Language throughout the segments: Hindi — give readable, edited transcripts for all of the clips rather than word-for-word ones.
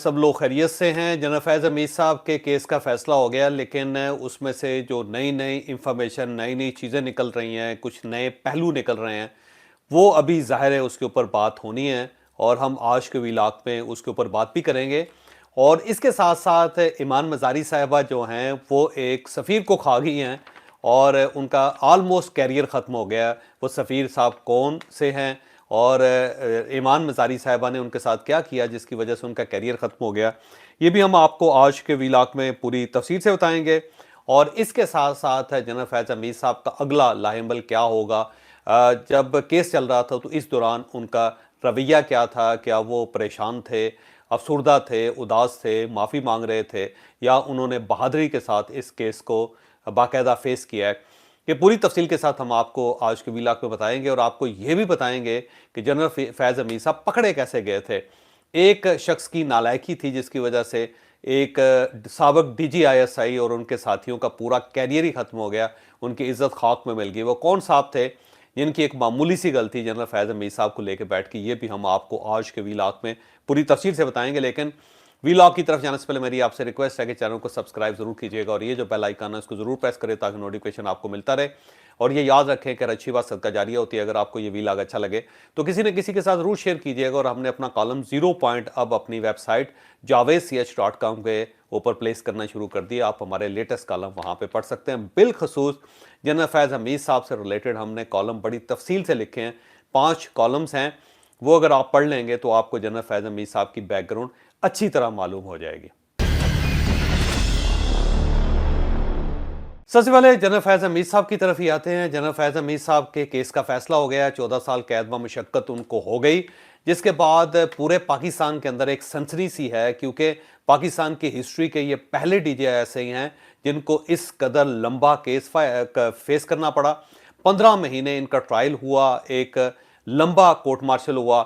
सब लोग खैरियत से हैं। जनरल फैज़ हमीद साहब के केस का फ़ैसला हो गया, लेकिन उसमें से जो नई-नई इंफॉर्मेशन, नई-नई चीज़ें निकल रही हैं, कुछ नए पहलू निकल रहे हैं, वो अभी ज़ाहिर है उसके ऊपर बात होनी है और हम आज के व्लॉग में उसके ऊपर बात भी करेंगे। और इसके साथ-साथ ईमान मज़ारी साहिबा जो हैं, वो एक सफ़ीर को खा गई हैं और उनका ऑलमोस्ट कैरियर ख़त्म हो गया। वो सफ़ीर साहब कौन से हैं और ईमान मज़ारी साहिबा ने उनके साथ क्या किया जिसकी वजह से उनका कैरियर ख़त्म हो गया, ये भी हम आपको आज के व्लॉग में पूरी तफसील से बताएंगे। और इसके साथ साथ जनरल फैज़ हमीद साहब का अगला लाहेमल क्या होगा। जब केस चल रहा था तो इस दौरान उनका रवैया क्या था, क्या वो परेशान थे, अफसुर्दा थे, उदास थे, माफ़ी मांग रहे थे, या उन्होंने बहादुरी के साथ इस केस को बाकायदा फेस किया है। ये पूरी तफसील के साथ हम आपको आज के व्लॉग में बताएंगे और आपको ये भी बताएंगे कि जनरल फैज़ हमीद साहब पकड़े कैसे गए थे। एक शख्स की नालायकी थी जिसकी वजह से एक साबिक डीजीआईएसआई और उनके साथियों का पूरा कैरियर ही खत्म हो गया, उनकी इज्जत खाक में मिल गई। वो कौन साहब थे जिनकी एक मामूली सी गलती जनरल फैज़ हमीद साहब को लेकर बैठ के, ये भी हम आपको आज के व्लॉग में पूरी तफसील से बताएंगे। लेकिन व्लॉग की तरफ जाने से पहले मेरी आपसे रिक्वेस्ट है कि चैनल को सब्सक्राइब जरूर कीजिएगा और ये जो बेल आइकन है उसको जरूर प्रेस करें ताकि नोटिफिकेशन आपको मिलता रहे। और ये याद रखें कि अच्छी बात सदका जारिया होती है। अगर आपको ये व्लॉग अच्छा लगे तो किसी न किसी के साथ जरूर शेयर कीजिएगा। और हमने अपना कॉलम 0 पॉइंट अब अपनी वेबसाइट javed.ch.com के ऊपर प्लेस करना शुरू कर दिया। आप हमारे लेटेस्ट कॉलम वहाँ पे पढ़ सकते हैं। बिलखसूस जनरल फैज़ हमीद साहब से रिलेटेड हमने कॉलम बड़ी तफसील से लिखे हैं, 5 कॉलम्स हैं। वो अगर आप पढ़ लेंगे तो आपको जनरल फैज़ हमीद साहब की बैकग्राउंड अच्छी तरह मालूम हो जाएगी। सबसे पहले जनरल फैज़ हमीद साहब की तरफ ही आते हैं। जनरल फैज़ हमीद साहब के केस का फैसला हो गया, 14 साल कैद व मुशक्कत उनको हो गई, जिसके बाद पूरे पाकिस्तान के अंदर एक सनसनी सी है, क्योंकि पाकिस्तान की हिस्ट्री के ये पहले डीजे ऐसे ही हैं जिनको इस कदर लंबा केस फेस करना पड़ा। 15 महीने इनका ट्रायल हुआ, एक लंबा कोर्ट मार्शल हुआ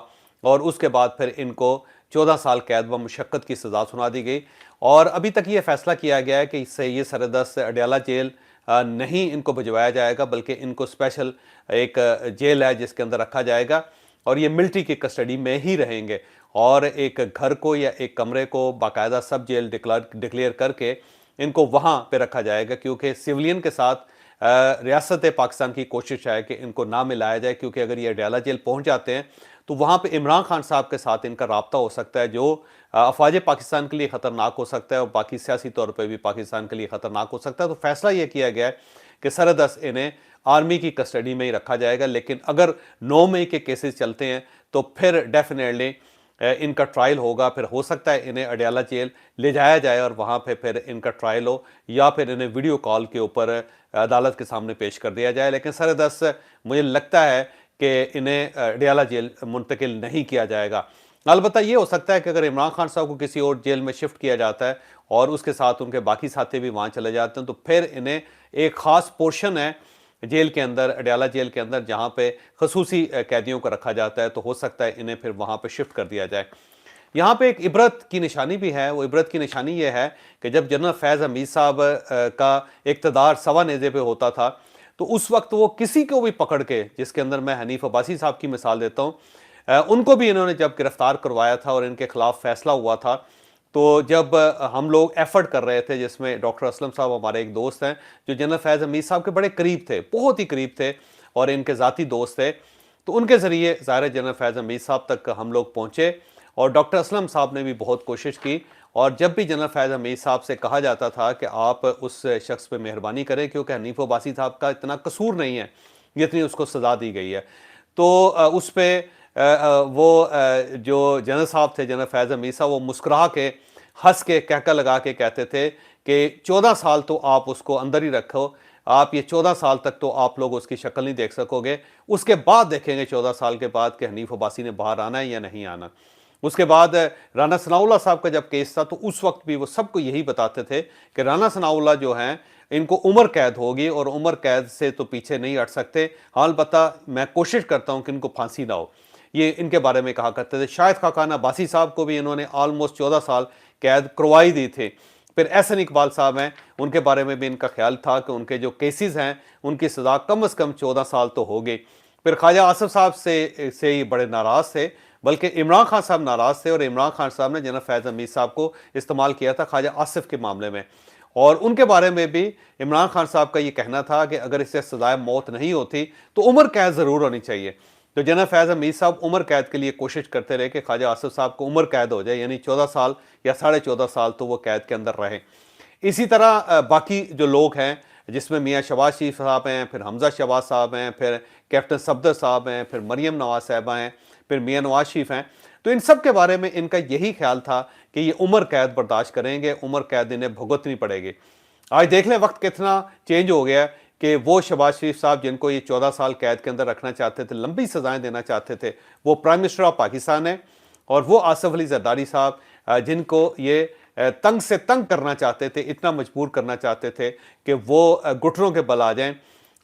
और उसके बाद फिर इनको 14 साल कैद व मुशक्कत की सज़ा सुना दी गई। और अभी तक ये फैसला किया गया है कि इससे ये सरदस्त अडयाला जेल नहीं इनको भिजवाया जाएगा, बल्कि इनको स्पेशल एक जेल है जिसके अंदर रखा जाएगा और ये मिलिट्री की कस्टडी में ही रहेंगे। और एक घर को या एक कमरे को बाकायदा सब जेल डिक्लेयर करके इनको वहाँ पे रखा जाएगा, क्योंकि सिविलियन के साथ रियासत पाकिस्तान की कोशिश है कि इनको ना मिलाया जाए, क्योंकि अगर ये अडयाला जेल पहुँच जाते हैं तो वहाँ पे इमरान खान साहब के साथ इनका राब्ता हो सकता है, जो अफवाज पाकिस्तान के लिए ख़तरनाक हो सकता है और बाकी सियासी तौर पर भी पाकिस्तान के लिए ख़तरनाक हो सकता है। तो फैसला ये किया गया है कि सरदस्त इन्हें आर्मी की कस्टडी में ही रखा जाएगा। लेकिन अगर 9 मई के केसेस चलते हैं तो फिर डेफिनेटली इनका ट्रायल होगा। फिर हो सकता है इन्हें अडयाला जेल ले जाया जाए और वहाँ पे फिर इनका ट्रायल हो, या फिर इन्हें वीडियो कॉल के ऊपर अदालत के सामने पेश कर दिया जाए। लेकिन सरदस्त मुझे लगता है कि इन्हें अडयाला जेल मुंतकिल नहीं किया जाएगा। अलबत्ता ये हो सकता है कि अगर इमरान खान साहब को किसी और जेल में शिफ्ट किया जाता है और उसके साथ उनके बाकी साथी भी वहाँ चले जाते हैं, तो फिर इन्हें एक ख़ास पोर्शन है जेल के अंदर, अडयाला जेल के अंदर, जहाँ पे खसूसी कैदियों को रखा जाता है, तो हो सकता है इन्हें फिर वहाँ पे शिफ्ट कर दिया जाए। यहाँ पे एक इबरत की निशानी भी है। वो इबरत की निशानी ये है कि जब जनरल फैज़ हमीद साहब का इक़्तिदार सवा नेज़े पे होता था, तो उस वक्त वो किसी को भी पकड़ के, जिसके अंदर मैं हनीफ अब्बासी साहब की मिसाल देता हूँ, उनको भी इन्होंने जब गिरफ्तार करवाया था और इनके खिलाफ फैसला हुआ था, तो जब हम लोग एफर्ट कर रहे थे, जिसमें डॉक्टर असलम साहब हमारे एक दोस्त हैं जो जनरल फैज़ हमीद साहब के बड़े करीब थे, बहुत ही करीब थे और इनके ज़ाती दोस्त थे, तो उनके ज़रिए ज़ाहिर जनरल फैज़ हमीद साहब तक हम लोग पहुँचे और डॉक्टर असलम साहब ने भी बहुत कोशिश की। और जब भी जनरल फैज़ हमीद साहब से कहा जाता था कि आप उस शख्स पर मेहरबानी करें, क्योंकि हनीफ अब्बासी साहब का इतना कसूर नहीं है जितनी उसको सज़ा दी गई है, तो उस पर वो जो जनरल साहब थे, जनरल फैज़ हमीद साहब, वो मुस्कुरा के, हंस के, कहका लगा के कहते थे कि 14 साल तो आप उसको अंदर ही रखो, आप ये 14 साल तक तो आप लोग उसकी शक्ल नहीं देख सकोगे, उसके बाद देखेंगे 14 साल के बाद कि हनीफ अब्बासी ने बाहर आना है या नहीं आना। उसके बाद राना सनाउल्लाह साहब का जब केस था, तो उस वक्त भी वो सबको यही बताते थे कि राना सनाउल्लाह जो हैं, इनको उम्र कैद होगी और उम्र कैद से तो पीछे नहीं हट सकते। हाल बता, मैं कोशिश करता हूँ कि इनको फांसी ना हो, ये इनके बारे में कहा करते थे। शाहिद खाकान अब्बासी साहब को भी इन्होंने ऑलमोस्ट 14 साल कैद करवाई दी थी। फिर एहसन इकबाल साहब हैं, उनके बारे में भी इनका ख्याल था कि उनके जो केसेस हैं उनकी सज़ा कम से कम 14 साल तो होगी। फिर ख्वाजा आसिफ साहब से ये बड़े नाराज़ थे, बल्कि इमरान खान साहब नाराज थे और इमरान खान साहब ने जनरल फैज़ हमीद साहब को इस्तेमाल किया था ख्वाजा आसिफ के मामले में। और उनके बारे में भी इमरान खान साहब का ये कहना था कि अगर इससे सजाए मौत नहीं होती तो उम्र कैद ज़रूर होनी चाहिए। तो जनरल फैज़ हमीद साहब उम्र कैद के लिए कोशिश करते रहे कि ख्वाजा आसिफ साहब को उम्र कैद हो जाए, यानी 14 साल या 14.5 साल तो वो कैद के अंदर रहे। इसी तरह बाकी जो लोग हैं, जिसमें मियाँ शहबाज शरीफ साहब हैं, फिर हमजा शहबाज साहब हैं, फिर कैप्टन सफदर साहब हैं, फिर मरियम नवाज साहबा हैं, फिर मियाँ नवाज शरीफ हैं, तो इन सब के बारे में इनका यही ख्याल था कि ये उम्र कैद बर्दाश्त करेंगे, उम्र कैद इन्हें भुगतनी पड़ेगी। आज देख लें वक्त कितना चेंज हो गया कि वो शहबाज शरीफ साहब जिनको ये 14 साल कैद के अंदर रखना चाहते थे, लंबी सजाएं देना चाहते थे, वो प्राइम मिनिस्टर ऑफ पाकिस्तान है। और वो आसिफ अली जरदारी साहब जिनको ये तंग से तंग करना चाहते थे, इतना मजबूर करना चाहते थे कि वो घुटनों के बल आ जाएं,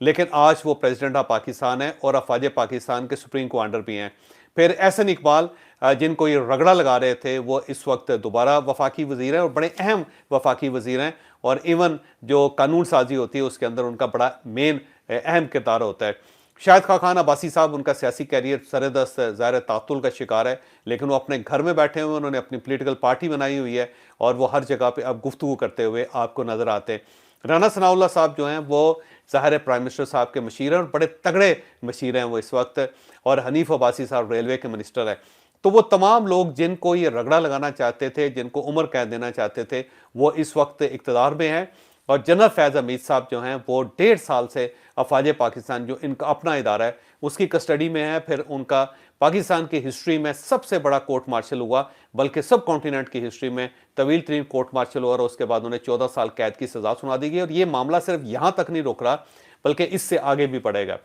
लेकिन आज वो प्रेसिडेंट ऑफ पाकिस्तान है और अफवाज पाकिस्तान के सुप्रीम कमांडर भी हैं। फिर एहसन इकबाल जिनको ये रगड़ा लगा रहे थे, वो इस वक्त दोबारा वफाकी वजीर हैं और बड़े अहम वफाकी वजीर हैं, और इवन जो कानून साजी होती है उसके अंदर उनका बड़ा मेन अहम किरदार होता है। शाहिद खान अब्बासी साहब, उनका सियासी कैरियर सरदस्त ज़ाहिर तातुल का शिकार है, लेकिन वो अपने घर में बैठे हुए, उन्होंने अपनी पॉलिटिकल पार्टी बनाई हुई है और वो हर जगह पे अब गुफ्तगू करते हुए आपको नज़र आते हैं। राना सनाउल्लाह साहब जो हैं वो ज़ाहिर प्राइम मिनिस्टर साहब के मशीर हैं और बड़े तगड़े मशीर हैं वो इस वक्त, और हनीफ अब्बासी साहब रेलवे के मिनिस्टर हैं। तो वो तमाम लोग जिनको ये रगड़ा लगाना चाहते थे, जिनको उम्र कैद देना चाहते थे, वो इस वक्त इक़्तिदार में हैं। और जनरल फैज़ हमीद साहब जो हैं वो 1.5 साल से अफवाज पाकिस्तान जो इनका अपना इदारा है उसकी कस्टडी में है। फिर उनका पाकिस्तान की हिस्ट्री में सबसे बड़ा कोर्ट मार्शल हुआ, बल्कि सब कॉन्टिनेंट की हिस्ट्री में तवील तरीन कोर्ट मार्शल हुआ, और उसके बाद उन्हें 14 साल कैद की सज़ा सुना दी गई। और ये मामला सिर्फ यहाँ तक नहीं रुक रहा, बल्कि इससे आगे भी बढ़ेगा।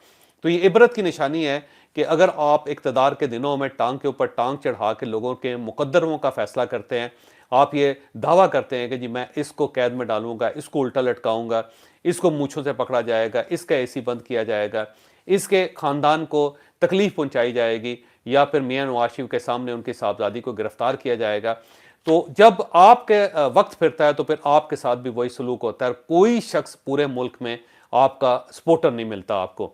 तो ये इबरत की निशानी है कि अगर आप इक़्तिदार के दिनों में टांग के ऊपर टांग चढ़ा के लोगों के मुकद्दरों का फैसला करते हैं, आप ये दावा करते हैं कि जी मैं इसको कैद में डालूंगा, इसको उल्टा लटकाऊंगा, इसको मूंछों से पकड़ा जाएगा, इसका एसी बंद किया जाएगा, इसके ख़ानदान को तकलीफ पहुंचाई जाएगी, या फिर मियाँ नवाज शरीफ के सामने उनकी साहबजादी को गिरफ्तार किया जाएगा, तो जब आपके वक्त फिरता है तो फिर आपके साथ भी वही सलूक होता है। कोई शख्स पूरे मुल्क में आपका सपोर्टर नहीं मिलता आपको।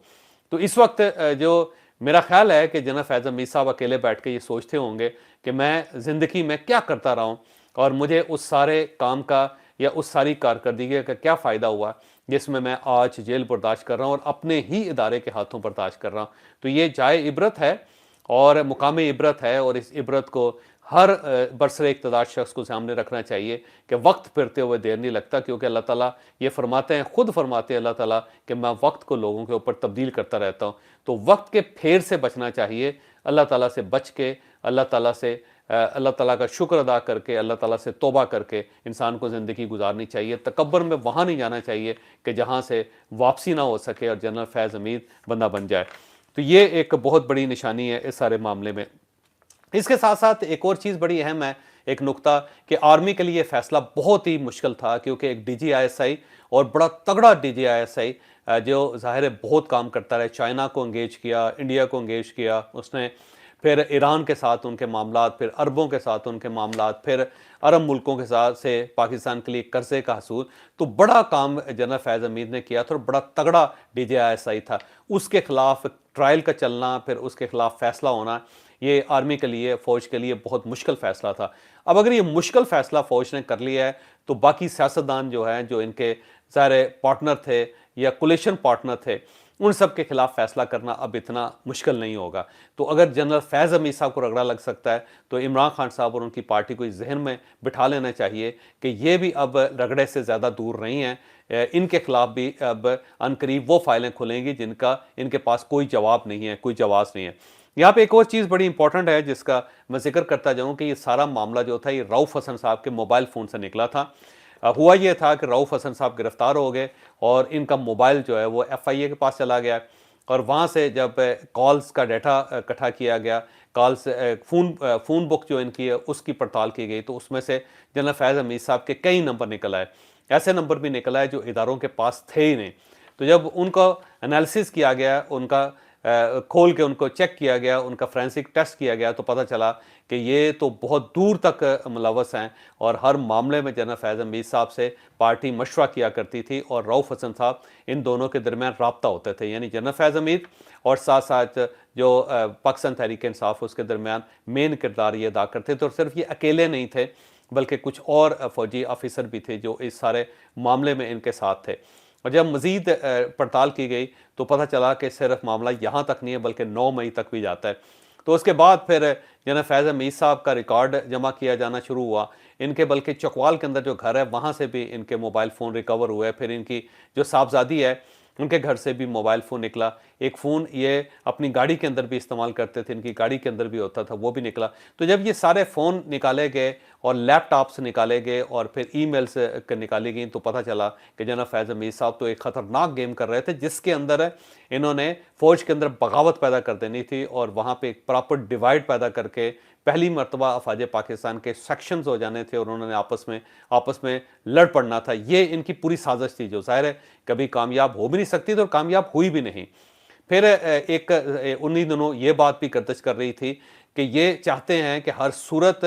तो इस वक्त जो मेरा ख्याल है कि जनरल फैज़ हमीद साहब अकेले बैठ के ये सोचते होंगे कि मैं ज़िंदगी में क्या करता रहा हूँ और मुझे उस सारे काम का या उस सारी कारकर्दगी का क्या फ़ायदा हुआ जिसमें मैं आज जेल बर्दाश्त कर रहा हूँ और अपने ही इदारे के हाथों बर्दाश्त कर रहा हूँ। तो ये जाए इबरत है और मुकाम इबरत है, और इस इबरत को हर बरसरे इक़्तिदार शख्स को सामने रखना चाहिए कि वक्त फिरते हुए देर नहीं लगता, क्योंकि अल्लाह ताला ये फरमाते हैं, खुद फरमाते हैं अल्लाह ताला कि मैं वक्त को लोगों के ऊपर तब्दील करता रहता हूँ। तो वक्त के फेर से बचना चाहिए, अल्लाह ताला से बच के, अल्लाह ताला का शुक्र अदा करके, अल्लाह ताला से तौबा करके इंसान को ज़िंदगी गुजारनी चाहिए। तकब्बर में वहाँ नहीं जाना चाहिए कि जहाँ से वापसी ना हो सके और जनरल फैज़ हमीद बंदा बन जाए। तो ये एक बहुत बड़ी निशानी है इस सारे मामले में। इसके साथ साथ एक और चीज़ बड़ी अहम है, एक नुक्ता, कि आर्मी के लिए फैसला बहुत ही मुश्किल था, क्योंकि एक DGISI और बड़ा तगड़ा DGISI जो ज़ाहिर है बहुत काम करता रहा, चाइना को इंगेज किया, इंडिया को इंगेज किया उसने, फिर ईरान के साथ उनके मामलात, फिर अरबों के साथ उनके मामलात, फिर अरब मुल्कों के साथ से पाकिस्तान के लिए कर्जे का हसूल। तो बड़ा काम जनरल फैज़ हमीद ने किया था और बड़ा तगड़ा DGISI था। उसके खिलाफ ट्रायल का चलना, फिर उसके खिलाफ फैसला होना, ये आर्मी के लिए, फ़ौज के लिए बहुत मुश्किल फ़ैसला था। अब अगर ये मुश्किल फ़ैसला फ़ौज ने कर लिया है तो बाकी सियासतदान जो हैं, जो इनके सारे पार्टनर थे या कोलिशन पार्टनर थे, उन सब के खिलाफ फैसला करना अब इतना मुश्किल नहीं होगा। तो अगर जनरल फैज़ हमीद साहब को रगड़ा लग सकता है तो इमरान खान साहब और उनकी पार्टी को इस जहन में बिठा लेना चाहिए कि ये भी अब रगड़े से ज़्यादा दूर नहीं हैं। इनके खिलाफ भी अब अनकरीब वो फाइलें खुलेंगी जिनका इनके पास कोई जवाब नहीं है, कोई जवाब नहीं है। यहाँ पे एक और चीज़ बड़ी इंपॉर्टेंट है जिसका मैं जिक्र करता जाऊँ कि ये सारा मामला जो था ये रऊफ़ हसन साहब के मोबाइल फ़ोन से निकला था। हुआ ये था कि रऊफ़ हसन साहब गिरफ्तार हो गए और इनका मोबाइल जो है वो FIA के पास चला गया, और वहाँ से जब कॉल्स का डाटा इकट्ठा किया गया, कॉल्स फ़ोन बुक जो इनकी है उसकी पड़ताल की गई, तो उसमें से जनरल फैज़ हमीद साहब के कई नंबर निकल आए, ऐसे नंबर भी निकल आए जो इदारों के पास थे ही नहीं। तो जब उनका एनालिसिस किया गया, उनका खोल के उनको चेक किया गया, उनका फोरेंसिक टेस्ट किया गया, तो पता चला कि ये तो बहुत दूर तक मुलव्वस हैं और हर मामले में जनरल फैज़ हमीद साहब से पार्टी मशवरा किया करती थी और रऊफ़ हसन साहब इन दोनों के दरमियान राब्ता होते थे। यानी जनरल फैज़ हमीद और साथ साथ जो पाकिस्तान तहरीक इंसाफ, उसके दरमियान मेन किरदार ये अदा करते थे। और सिर्फ ये अकेले नहीं थे, बल्कि कुछ और फ़ौजी ऑफिसर भी थे जो इस सारे मामले में इनके साथ थे। और जब मज़ीद पड़ताल की गई तो पता चला कि सिर्फ मामला यहाँ तक नहीं है, बल्कि 9 मई तक भी जाता है। तो उसके बाद फिर जनरल फैज़ हमीद साहब का रिकॉर्ड जमा किया जाना शुरू हुआ। इनके बल्कि चकवाल के अंदर जो घर है, वहाँ से भी इनके मोबाइल फ़ोन रिकवर हुए। फिर इनकी जो साहबजादी है, उनके घर से भी मोबाइल फ़ोन निकला। एक फ़ोन ये अपनी गाड़ी के अंदर भी इस्तेमाल करते थे, इनकी गाड़ी के अंदर भी होता था, वो भी निकला। तो जब ये सारे फ़ोन निकाले गए और लैपटॉप्स निकाले गए और फिर ईमेल्स निकाली गई, तो पता चला कि जनरल फैज़ हमीद साहब तो एक ख़तरनाक गेम कर रहे थे, जिसके अंदर इन्होंने फ़ौज के अंदर बगावत पैदा कर देनी थी और वहाँ पे एक प्रॉपर डिवाइड पैदा करके पहली मरतबा अफ़वाज पाकिस्तान के सेक्शंस हो जाने थे और उन्होंने आपस में लड़ पड़ना था। ये इनकी पूरी साजिश थी, जो ज़ाहिर है कभी कामयाब हो भी नहीं सकती थी और कामयाब हुई भी नहीं। फिर उन्हीं दिनों ये बात भी गर्दिश कर रही थी कि ये चाहते हैं कि हर सूरत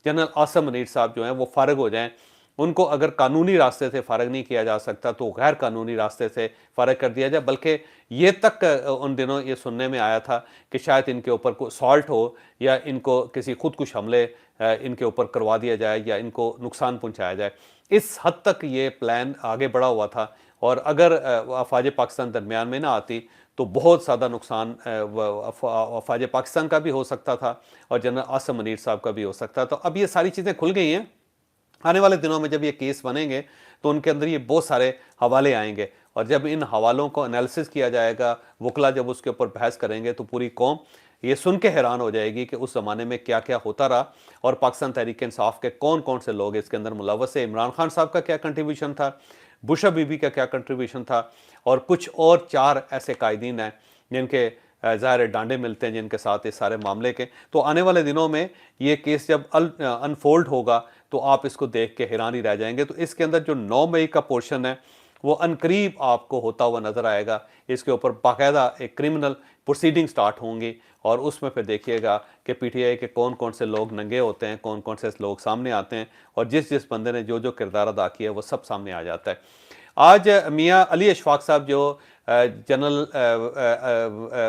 जनरल आसिम मुनीर साहब जो हैं वो फ़ारिग हो जाएँ। उनको अगर कानूनी रास्ते से फ़ारिग नहीं किया जा सकता तो गैर कानूनी रास्ते से फ़ारिग कर दिया जाए। बल्कि ये तक उन दिनों ये सुनने में आया था कि शायद इनके ऊपर कोई असॉल्ट हो या इनको किसी खुदकुश हमले इनके ऊपर करवा दिया जाए या इनको नुकसान पहुँचाया जाए। इस हद तक ये प्लान आगे बढ़ा हुआ था और अगर अफ़वाज पाकिस्तान दरमियान में ना आती तो बहुत ज़्यादा नुकसान अफ़वाज पाकिस्तान का भी हो सकता था और जनरल आसिम मुनीर साहब का भी हो सकता था। तो अब ये सारी चीज़ें खुल गई हैं। आने वाले दिनों में जब ये केस बनेंगे तो उनके अंदर ये बहुत सारे हवाले आएंगे और जब इन हवालों को एनालिसिस किया जाएगा, वकला जब उसके ऊपर बहस करेंगे, तो पूरी कौम ये सुन के हैरान हो जाएगी कि उस ज़माने में क्या क्या होता रहा और पाकिस्तान तहरीक इंसाफ के कौन कौन से लोग इसके अंदर मुलव्वस है। इमरान खान साहब का क्या कंट्रीब्यूशन था, बुशरा बीबी का क्या कंट्रीब्यूशन था और कुछ और 4 ऐसे कायदीन हैं जिनके ज़ाहिर डांडे मिलते हैं जिनके साथ इस सारे मामले के। तो आने वाले दिनों में ये केस जब अनफोल्ड होगा तो आप इसको देख के हैरान ही रह जाएंगे। तो इसके अंदर जो 9 मई का पोर्शन है वो अनकरीब आपको होता हुआ नजर आएगा। इसके ऊपर बाकायदा एक क्रिमिनल प्रोसीडिंग स्टार्ट होंगी और उसमें फिर देखिएगा कि पीटीआई के कौन कौन से लोग नंगे होते हैं, कौन कौन से लोग सामने आते हैं और जिस जिस बंदे ने जो जो किरदार अदा किया है वो सब सामने आ जाता है। आज मियाँ अली अशफाक साहब जो जनरल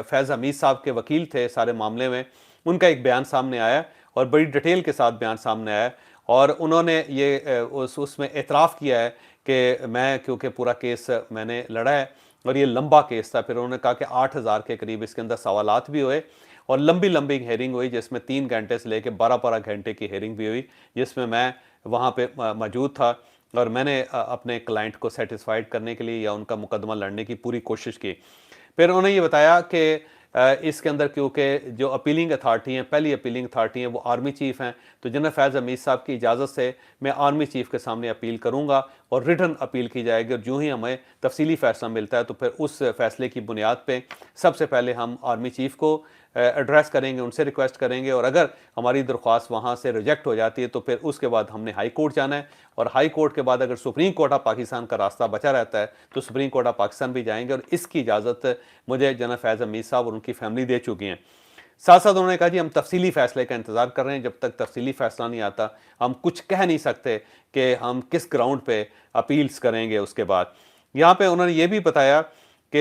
फैज़ हमीद साहब के वकील थे सारे मामले में, उनका एक बयान सामने आया और बड़ी डिटेल के साथ बयान सामने आया और उन्होंने ये उसमें एतराफ़ किया है कि मैं क्योंकि पूरा केस मैंने लड़ा है और ये लंबा केस था। फिर उन्होंने कहा कि 8000 के करीब इसके अंदर सवालात भी हुए और लंबी लंबी हेयरिंग हुई, जिसमें 3 घंटे से लेकर 12-12 घंटे की हेयरिंग भी हुई, जिसमें मैं वहाँ पे मौजूद था और मैंने अपने क्लाइंट को सेटिस्फाइड करने के लिए या उनका मुकदमा लड़ने की पूरी कोशिश की। फिर उन्होंने ये बताया कि इसके अंदर क्योंकि जो अपीलिंग अथॉरिटी हैं, पहली अपीलिंग अथॉरिटी है वो आर्मी चीफ़ हैं, तो जनरल फैज़ हमीद साहब की इजाज़त से मैं आर्मी चीफ़ के सामने अपील करूँगा और रिटन अपील की जाएगी और जो ही हमें तफसीली फ़ैसला मिलता है तो फिर उस फैसले की बुनियाद पे सबसे पहले हम आर्मी चीफ़ को एड्रेस करेंगे, उनसे रिक्वेस्ट करेंगे और अगर हमारी दरख्वास्त वहाँ से रिजेक्ट हो जाती है तो फिर उसके बाद हमने हाई कोर्ट जाना है और हाई कोर्ट के बाद अगर सुप्रीम कोर्ट ऑफ पाकिस्तान का रास्ता बचा रहता है तो सुप्रीम कोर्ट ऑफ पाकिस्तान भी जाएंगे और इसकी इजाज़त मुझे जनरल फैज़ हमीद साहब और उनकी फैमिली दे चुकी हैं। साथ साथ उन्होंने कहा जी हम तफसीली फ़ैसले का इंतज़ार कर रहे हैं, जब तक तफसीली फ़ैसला नहीं आता हम कुछ कह नहीं सकते कि हम किस ग्राउंड पे अपील्स करेंगे। उसके बाद यहाँ पे उन्होंने ये भी बताया कि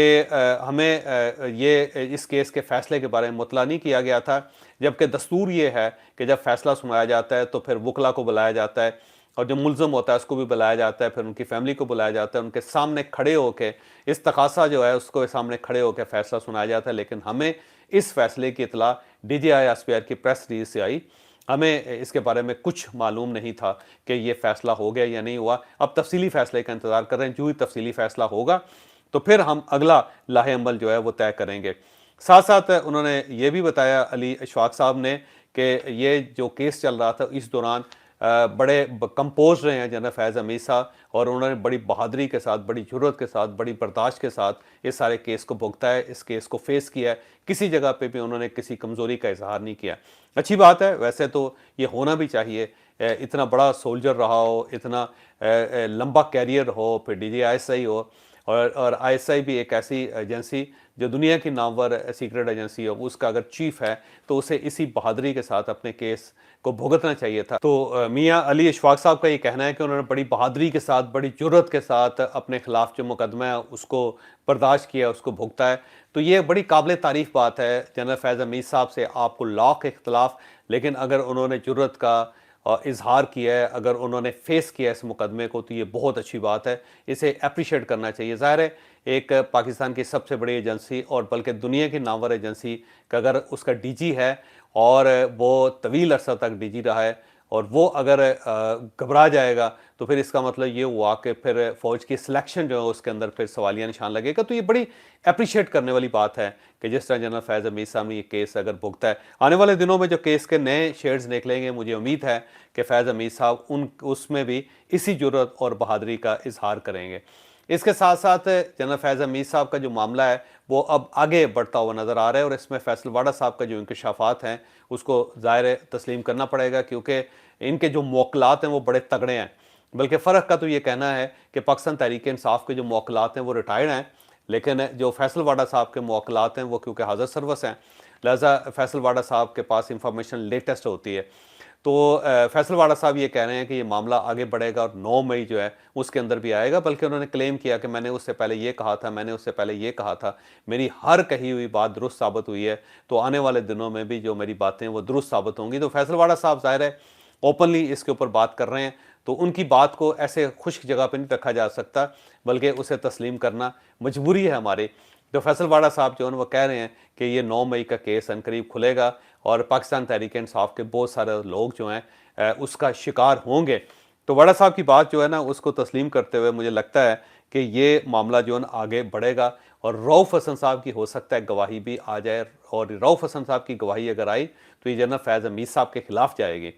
हमें ये इस केस के फ़ैसले के बारे में मुतला नहीं किया गया था, जबकि दस्तूर ये है कि जब फ़ैसला सुनाया जाता है तो फिर वकला को बुलाया जाता है और जो मुल्ज़म होता है उसको भी बुलाया जाता है, फिर उनकी फैमिली को बुलाया जाता है, उनके सामने खड़े होकर इस तकासा जो है उसको सामने खड़े होकर फ़ैसला सुनाया जाता है। लेकिन हमें इस फैसले की इतला DGI एसपीआर की प्रेस रिलीज से आई, हमें इसके बारे में कुछ मालूम नहीं था कि ये फ़ैसला हो गया या नहीं हुआ। अब तफसीली फ़ैसले का इंतज़ार कर रहे हैं, जो ही तफसीली फ़ैसला होगा तो फिर हम अगला लाहे अमल जो है वो तय करेंगे। साथ साथ उन्होंने ये भी बताया अली अशफाक साहब ने कि ये जो केस चल रहा था इस दौरान बड़े कंपोज रहे हैं जनरल फैज़ हमीद साहब और उन्होंने बड़ी बहादुरी के साथ, बड़ी जुर्रत के साथ, बड़ी बर्दाश्त के साथ इस सारे केस को भुगता है, इस केस को फेस किया है। किसी जगह पे भी उन्होंने किसी कमज़ोरी का इजहार नहीं किया। अच्छी बात है, वैसे तो ये होना भी चाहिए। इतना बड़ा सोल्जर रहा हो, इतना लंबा कैरियर हो, फिर DGI हो और आईएसआई भी एक ऐसी एजेंसी जो दुनिया की नामवर सीक्रेट एजेंसी है, उसका अगर चीफ है तो उसे इसी बहादुरी के साथ अपने केस को भुगतना चाहिए था। तो मियां अली इशफाक साहब का ये कहना है कि उन्होंने बड़ी बहादुरी के साथ, बड़ी जुर्रत के साथ अपने खिलाफ जो मुकदमा है उसको बर्दाश्त किया, उसको भुगता है। तो ये बड़ी काबिल तारीफ बात है जनरल फैज़ हमीद साहब से। आपको लाख इख्तलाफ, लेकिन अगर उन्होंने जुर्रत का इजहार किया है, अगर उन्होंने फेस किया इस मुकदमे को, तो ये बहुत अच्छी बात है, इसे अप्रिशिएट करना चाहिए। ज़ाहिर है एक पाकिस्तान की सबसे बड़ी एजेंसी और बल्कि दुनिया की नामवर एजेंसी का अगर उसका डीजी है और वो तवील अरसा तक डीजी रहा है और वो अगर घबरा जाएगा तो फिर इसका मतलब ये हुआ कि फिर फ़ौज की सिलेक्शन जो है उसके अंदर फिर सवालिया निशान लगेगा। तो ये बड़ी अप्रिशिएट करने वाली बात है कि जिस तरह जनरल फैज़ हमीद साहब ने ये केस अगर भुगता है। आने वाले दिनों में जो केस के नए शेड्स निकलेंगे, मुझे उम्मीद है कि फैज़ हमीद साहब उसमें भी इसी जुर्रत और बहादुरी का इजहार करेंगे। इसके साथ साथ जनरल फैज़ हमीद साहब का जो मामला है वो अब आगे बढ़ता हुआ नज़र आ रहा है और इसमें फैसल वाडा साहब का जो इंकशाफात हैं उसको ज़ाहिर तस्लीम करना पड़ेगा, क्योंकि इनके जो मौक़लात हैं वो बड़े तगड़े हैं। बल्कि फ़र्क का तो ये कहना है कि पाकिस्तान तहरीक इंसाफ के जो मौक़लात हैं वो रिटायर्ड हैं, लेकिन जो फैसल वाडा साहब के मौक़लात हैं वो क्योंकि हाज़र सर्विस हैं, लिहाजा फैसल वाडा साहब के पास इंफॉर्मेशन लेटेस्ट होती है। तो फैसल वाडा साहब ये कह रहे हैं कि ये मामला आगे बढ़ेगा और 9 मई जो है उसके अंदर भी आएगा। बल्कि उन्होंने क्लेम किया कि मैंने उससे पहले ये कहा था, मैंने उससे पहले ये कहा था, मेरी हर कही हुई बात दुरुस्त साबित हुई है, तो आने वाले दिनों में भी जो मेरी बातें वो दुरुस्त साबित होंगी। तो फैसल वाडा साहब ज़ाहिर है ओपनली इसके ऊपर बात कर रहे हैं, तो उनकी बात को ऐसे खुश्क जगह पर नहीं रखा जा सकता, बल्कि उसे तस्लीम करना मजबूरी है हमारी। तो फैसल वाडा साहब जो है वो कह रहे हैं कि ये 9 मई का केस अनकरीब खुलेगा और पाकिस्तान तहरीक इंसाफ के बहुत सारे लोग जो हैं उसका शिकार होंगे। तो वाडा साहब की बात जो है ना उसको तस्लीम करते हुए मुझे लगता है कि ये मामला जो है ना आगे बढ़ेगा और रऊफ़ हसन साहब की हो सकता है गवाही भी आ जाए, और रऊफ़ हसन साहब की गवाही अगर आई तो ये जनरल फैज़ हमीद साहब के खिलाफ जाएगी।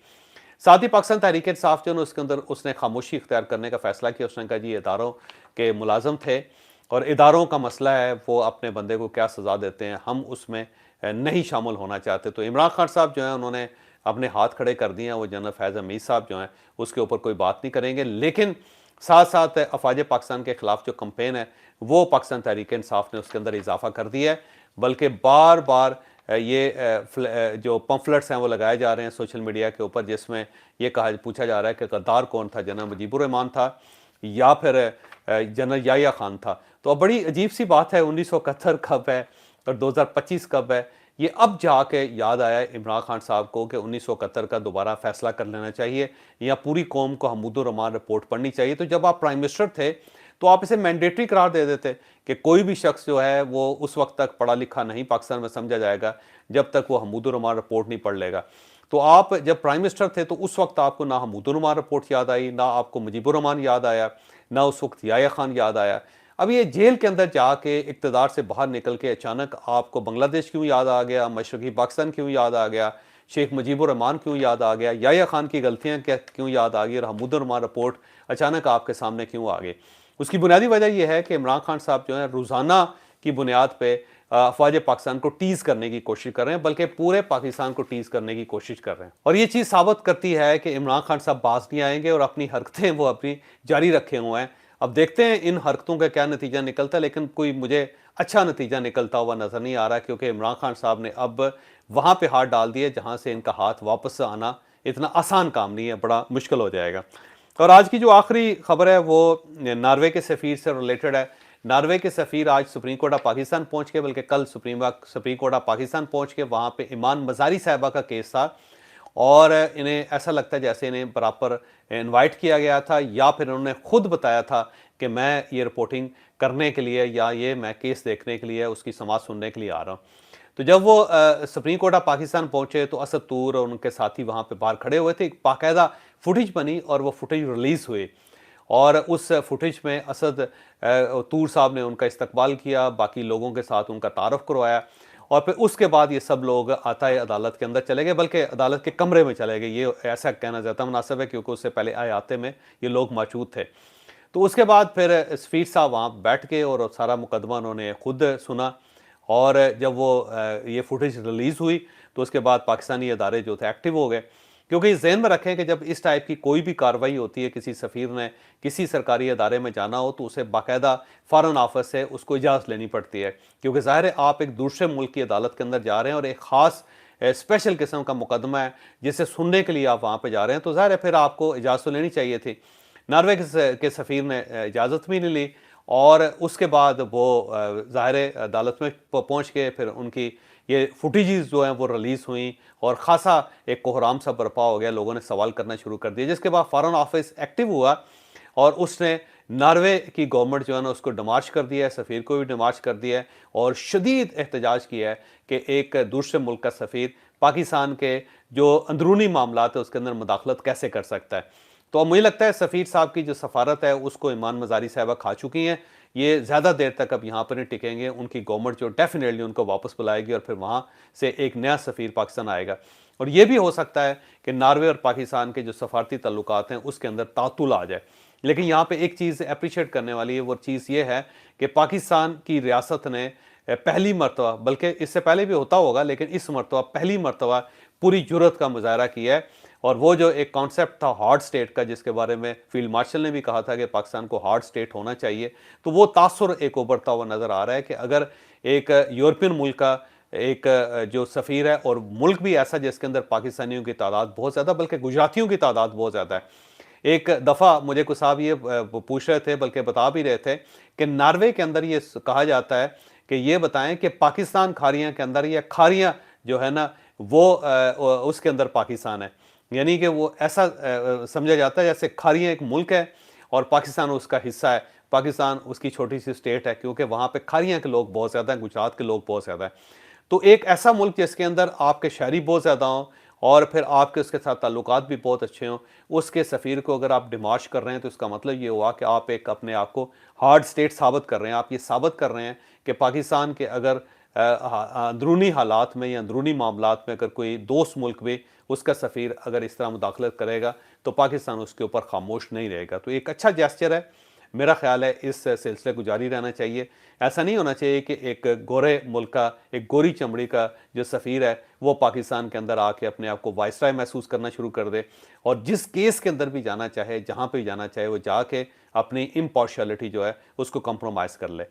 साथ ही पाकिस्तान तहरीक इंसाफ जो है उसके अंदर उसने खामोशी इख्तियार करने का फैसला किया। उसने कहा जी इदारों के मुलाजम थे और इदारों का मसला है, वो अपने बंदे को क्या सज़ा देते हैं, हम उसमें नहीं शामिल होना चाहते। तो इमरान खान साहब जो हैं उन्होंने अपने हाथ खड़े कर दिए हैं, वो जनरल फैज़ हमीद साहब जो हैं उसके ऊपर कोई बात नहीं करेंगे। लेकिन साथ साथ अफवाज पाकिस्तान के खिलाफ जो कंपेन है वो पाकिस्तान तहरीक इंसाफ ने उसके अंदर इजाफा कर दिया है। बल्कि बार बार ये जो पम्फलेट्स हैं वो लगाए जा रहे हैं सोशल मीडिया के ऊपर, जिसमें ये पूछा जा रहा है कि गद्दार कौन था, जनरल मुजीबुर रहमान था या फिर जनरल याहिया खान था। तो अब बड़ी अजीब सी बात है, 1971 कब है और 2025 कब है, ये अब जाके याद आया इमरान खान साहब को कि 1971 का दोबारा फैसला कर लेना चाहिए या पूरी कौम को हमूदुर रहमान रिपोर्ट पढ़नी चाहिए। तो जब आप प्राइम मिनिस्टर थे तो आप इसे मैंडेटरी करार दे देते कि कोई भी शख्स जो है वो उस वक्त तक पढ़ा लिखा नहीं पाकिस्तान में समझा जाएगा जब तक वो हमूदुर रहमान रिपोर्ट नहीं पढ़ लेगा। तो आप जब प्राइम मिनिस्टर थे तो उस वक्त आपको ना हमूदुर रहमान रिपोर्ट याद आई, ना आपको मुजीबुर रहमान याद आया, ना उस वक्त याहिया खान याद आया। अब ये जेल के अंदर जाके इक़्तिदार से बाहर निकल के अचानक आपको बांग्लादेश क्यों याद आ गया, मशरक़ी पाकिस्तान क्यों याद आ गया, शेख मुजीबुर रहमान क्यों याद आ गया, याहिया खान की गलतियाँ क्या क्यों याद आ गई और हमूदुर रहमान रिपोर्ट अचानक आपके सामने क्यों आ गई। उसकी बुनियादी वजह यह है कि इमरान खान साहब जो है रोज़ाना की बुनियाद पर अफवाज पाकिस्तान को टीज़ करने की कोशिश कर रहे हैं, बल्कि पूरे पाकिस्तान को टीज़ करने की कोशिश कर रहे हैं। और ये चीज़ साबित करती है कि इमरान खान साहब बाज नहीं आएंगे और अपनी हरकतें वो अपनी जारी रखे हुए हैं। अब देखते हैं इन हरकतों का क्या नतीजा निकलता है, लेकिन कोई मुझे अच्छा नतीजा निकलता हुआ नज़र नहीं आ रहा, क्योंकि इमरान खान साहब ने अब वहाँ पे हाथ डाल दिए जहाँ से इनका हाथ वापस आना इतना आसान काम नहीं है, बड़ा मुश्किल हो जाएगा। और आज की जो आखिरी खबर है वो नॉर्वे के सफ़ीर से रिलेटेड है। नॉर्वे के सफ़ीर आज सुप्रीम कोर्ट ऑफ पाकिस्तान पहुँच के, बल्कि कल सुप्रीम कोर्ट ऑफ पाकिस्तान पहुँच के वहाँ पर ईमान मज़ारी साहिबा का केस था और इन्हें ऐसा लगता है जैसे इन्हें बराबर इनवाइट किया गया था या फिर उन्होंने खुद बताया था कि मैं ये रिपोर्टिंग करने के लिए या ये मैं केस देखने के लिए उसकी समाअत सुनने के लिए आ रहा हूँ। तो जब वो सुप्रीम कोर्ट ऑफ पाकिस्तान पहुंचे तो असद तूर और उनके साथी वहाँ पे बाहर खड़े हुए थे। एक बाकायदा फुटेज बनी और वो फुटेज रिलीज़ हुई और उस फुटेज में असद तूर साहब ने उनका इस्तकबाल किया, बाकी लोगों के साथ उनका तारुफ करवाया और फिर उसके बाद ये सब लोग आताए अदालत के अंदर चले गए, बल्कि अदालत के कमरे में चले गए। ये ऐसा कहना ज़्यादा मुनासिब है क्योंकि उससे पहले आयाते में ये लोग मौजूद थे। तो उसके बाद फिर सफ़ीर साहब वहाँ बैठ के और सारा मुकदमा उन्होंने खुद सुना और जब वो ये फुटेज रिलीज़ हुई तो उसके बाद पाकिस्तानी अदारे जो थे एक्टिव हो गए क्योंकि ज़हन में रखें कि जब इस टाइप की कोई भी कार्रवाई होती है, किसी सफ़ीर ने किसी सरकारी अदारे में जाना हो तो उसे बाकायदा फ़ॉरेन ऑफिस से उसको इजाज़त लेनी पड़ती है, क्योंकि ज़ाहिर है आप एक दूसरे मुल्क की अदालत के अंदर जा रहे हैं और एक ख़ास स्पेशल किस्म का मुकदमा है जिसे सुनने के लिए आप वहाँ पे जा रहे हैं, तो ज़ाहिर है फिर आपको इजाज़त तो लेनी चाहिए थी। नॉर्वे के सफ़ीर ने इजाज़त भी नहीं ली और उसके बाद वो ज़ाहिर है अदालत में पहुँच के फिर उनकी ये फुटेजेस जो हैं वो रिलीज़ हुई और ख़ासा एक कोहराम सा बर्पा हो गया, लोगों ने सवाल करना शुरू कर दिया, जिसके बाद फ़ॉरेन ऑफिस एक्टिव हुआ और उसने नॉर्वे की गवर्नमेंट जो है ना उसको डिमार्च कर दिया है, सफ़ीर को भी डिमार्च कर दिया है और शदीद एहतजाज किया है कि एक दूसरे मुल्क का सफ़ीर पाकिस्तान के जो अंदरूनी मामलात है उसके अंदर मुदाखलत कैसे कर सकता है। तो अब मुझे लगता है सफ़ीर साहब की जो सफ़ारत है उसको ईमान मज़ारी साहिबा खा चुकी हैं। ये ज़्यादा देर तक अब यहाँ पर नहीं टिकेंगे, उनकी गवर्नमेंट जो डेफिनेटली उनको वापस बुलाएगी और फिर वहाँ से एक नया सफ़ीर पाकिस्तान आएगा। और ये भी हो सकता है कि नॉर्वे और पाकिस्तान के जो सफारती ताल्लुकात हैं उसके अंदर तातुल आ जाए। लेकिन यहाँ पे एक चीज़ अप्रिशिएट करने वाली है, वो चीज़ ये है कि पाकिस्तान की रियासत ने पहली मरतबा, बल्कि इससे पहले भी होता होगा लेकिन इस मरतबा पहली मरतबा पूरी जुर्रत का मुजाहरा किया है। और वो जो एक कॉन्सेप्ट था हार्ड स्टेट का, जिसके बारे में फील्ड मार्शल ने भी कहा था कि पाकिस्तान को हार्ड स्टेट होना चाहिए, तो वो तासुर एक उभरता हुआ नज़र आ रहा है कि अगर एक यूरोपियन मुल्क का एक जो सफ़ीर है और मुल्क भी ऐसा जिसके अंदर पाकिस्तानियों की तादाद बहुत ज़्यादा, बल्कि गुजरातियों की तादाद बहुत ज़्यादा है। एक दफ़ा मुझे कुछ साहब ये पूछ रहे थे, बल्कि बता भी रहे थे कि नॉर्वे के अंदर ये कहा जाता है कि ये बताएं कि पाकिस्तान खाड़ियाँ के अंदर या खाड़ियाँ जो है ना वो उसके अंदर पाकिस्तान है। यानी कि वो ऐसा समझा जाता है जैसे खाड़ियाँ एक मुल्क है और पाकिस्तान उसका हिस्सा है। पाकिस्तान उसकी छोटी सी स्टेट है क्योंकि वहाँ पे खाड़ियाँ के लोग बहुत ज़्यादा हैं, गुजरात के लोग बहुत ज़्यादा हैं। तो एक ऐसा मुल्क जिसके अंदर आपके शहरी बहुत ज़्यादा हों और फिर आपके उसके साथ ताल्लुकात भी बहुत अच्छे हों, उसके सफ़ीर को अगर आप डिमार्च कर रहे हैं तो इसका मतलब ये हुआ कि आप एक अपने आप को हार्ड स्टेट साबित कर रहे हैं। आप ये साबित कर रहे हैं कि पाकिस्तान के अगर अंदरूनी हालात में या अंदरूनी मामलात में अगर कोई दोस्त मुल्क भी उसका सफ़ीर अगर इस तरह मुदाखलत करेगा तो पाकिस्तान उसके ऊपर खामोश नहीं रहेगा। तो एक अच्छा जेस्चर है, मेरा ख्याल है इस सिलसिले को जारी रहना चाहिए। ऐसा नहीं होना चाहिए कि एक गोरे मुल्क का, एक गोरी चमड़ी का जो सफ़ीर है वो पाकिस्तान के अंदर आके अपने आप को वाइसराय महसूस करना शुरू कर दे और जिस केस के अंदर भी जाना चाहे, जहाँ पे भी जाना चाहे, वो जाके अपनी इम्पार्शियलिटी जो है उसको कंप्रोमाइज़ कर ले।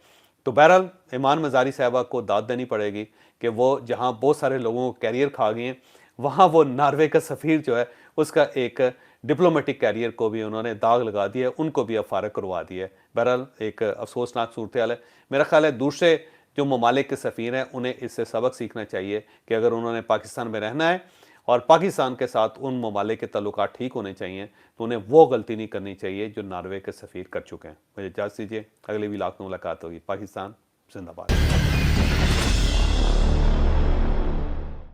तो बहरहाल ईमान मज़ारी साहिबा को दाद देनी पड़ेगी कि वो जहाँ बहुत सारे लोगों को कैरियर खा गए हैं, वहाँ वो नॉर्वे का सफ़ीर जो है उसका एक डिप्लोमेटिक कैरियर को भी उन्होंने दाग लगा दिया है, उनको भी अब फारग करवा दिया है। बहरहाल एक अफसोसनाक सूरत हाल है। मेरा ख्याल है दूसरे जो ममालिक के सफ़ीर हैं उन्हें इससे सबक सीखना चाहिए कि अगर उन्होंने पाकिस्तान में रहना है और पाकिस्तान के साथ उन ममालिक के ताल्लुकात ठीक होने चाहिए तो उन्हें वो गलती नहीं करनी चाहिए जो नॉर्वे के सफ़ीर कर चुके हैं। मुझे इजाज़त दीजिए, अगले व्लॉग में मुलाकात होगी। पाकिस्तान जिंदाबाद।